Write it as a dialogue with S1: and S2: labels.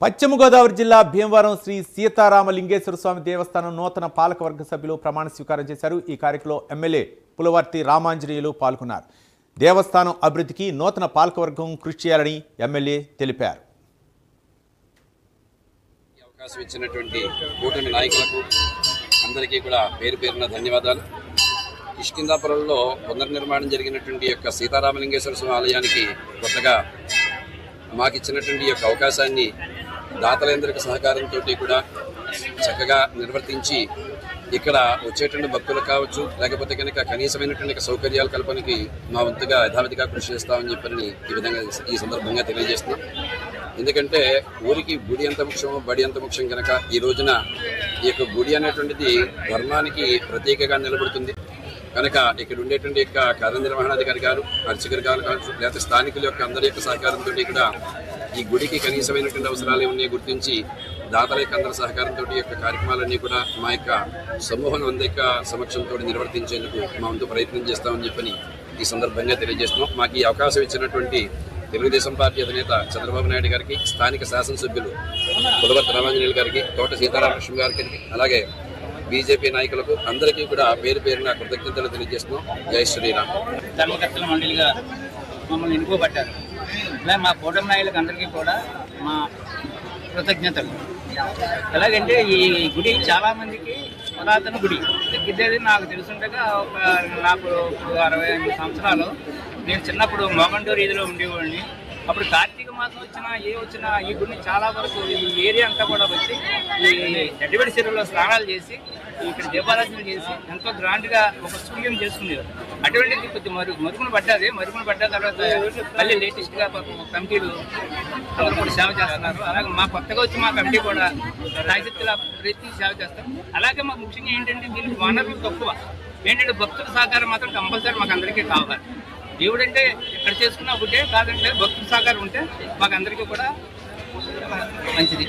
S1: పశ్చిమ గోదావరి జిల్లా భీమవరం శ్రీ సీతారామలింగేశ్వర స్వామి దేవస్థానం నూతన పాలకవర్గ సభ్యులు ప్రమాణ స్వీకారం చేశారు। ఈ కార్యక్రమంలో ఎమ్మెల్యే పులవర్తి రామాంజనేయులు పాల్గొన్నారు। దేవస్థానం అభివృద్ధికి నూతన పాలకవర్గం కృషి చేయాలని ఎమ్మెల్యే తెలిపారు।
S2: అవకాశం ఇచ్చినటువంటి కూటమి నాయకులకు అందరికీ కూడా పేరు పేరున ధన్యవాదాలు। కిష్కిందాపురంలో పునర్నిర్మాణం జరిగినటువంటి యొక్క సీతారామలింగేశ్వర స్వామి ఆలయానికి కొత్తగా మాకు ఇచ్చినటువంటి యొక్క అవకాశాన్ని దాతలేంద్రిక సహకారంతో కూడా చక్కగా నిర్వర్తించి ఇక్కడ వచ్చేటువంటి భక్తులు కావచ్చు, లేకపోతే కనుక కనీసమైనటువంటి సౌకర్యాల కల్పనకి మా వంతుగా యథావిధిగా కృషి చేస్తామని చెప్పని ఈ విధంగా ఈ సందర్భంగా తెలియజేస్తున్నాం। ఎందుకంటే ఊరికి గుడి ఎంత ముఖ్యమో బడి ఎంత ముఖ్యం కనుక ఈ రోజున ఈ యొక్క గుడి అనేటువంటిది ధర్మానికి ప్రత్యేకంగా నిలబడుతుంది కనుక ఇక్కడ ఉండేటువంటి యొక్క కార్యనిర్వహణాధికారి గారు, అర్చకులు గారు కావచ్చు, లేకపోతే స్థానికుల యొక్క అందరి యొక్క సహకారంతో కూడా ఈ గుడికి కనీసమైనటువంటి అవసరాలు ఉన్నాయి గుర్తించి దాతల యొక్క అందరి సహకారంతో యొక్క కార్యక్రమాలన్నీ కూడా మా యొక్క సమూహం అందరి యొక్క సమక్షంతో నిర్వర్తించేందుకు మా వంతు ప్రయత్నం చేస్తామని చెప్పని ఈ సందర్భంగా తెలియజేస్తున్నాం। మాకు ఈ అవకాశం ఇచ్చినటువంటి తెలుగుదేశం పార్టీ అధినేత చంద్రబాబు నాయుడు గారికి, స్థానిక శాసనసభ్యులు పులవర్తి రామాంజనేయులు గారికి, తోట సీతారామకృష్ణ గారికి, అలాగే బీజేపీ నాయకులకు అందరికీ కూడా పేరు పేరున కృతజ్ఞతలు తెలియజేస్తున్నాం। జై శ్రీరామ్।
S3: ధర్మకర్తల మండలిగా మమ్మల్ని ఎన్నుకోబట్టారు। ఇలా మా కూటమి నాయకులకు అందరికీ కూడా మా కృతజ్ఞతలు। ఎలాగంటే ఈ గుడి చాలా మందికి పురాతన గుడి దగ్గర నాకు తెలుసుండగా నాకు 65 సంవత్సరాలు నేను చిన్నప్పుడు మోగండూరు వీధిలో ఉండేవాడిని। అప్పుడు కార్తీక మాసం వచ్చినా ఈ గుడిని చాలా వరకు ఈ ఏరియా అంతా కూడా వచ్చి ఈ ఎడ్డిబడి చెరువులో స్నానాలు చేసి ఇక్కడ దీపారాధన చేసి ఎంతో గ్రాండ్గా ఒక సూర్యం చేసుకునేవారు। అటువంటిది కొద్ది మరుగున పడ్డ తర్వాత మళ్ళీ లేటెస్ట్గా కమిటీలు అందరూ కూడా సేవ చేస్తున్నారు। అలాగే మా కొత్తగా వచ్చి మా కమిటీ కూడా రాజశక్తిలా ప్రతి సేవ చేస్తాం। అలాగే మాకు ముఖ్యంగా ఏంటంటే దీనికి వనరులు తక్కువ, ఏంటంటే భక్తుల సహకారం మాత్రం కంపల్సరీ మాకు అందరికీ కావాలి। దేవుడు అంటే ఇక్కడ చేసుకున్న ఒకటే కాదంటే భక్తుల సహకారం ఉంటే మాకు అందరికీ కూడా మంచిది।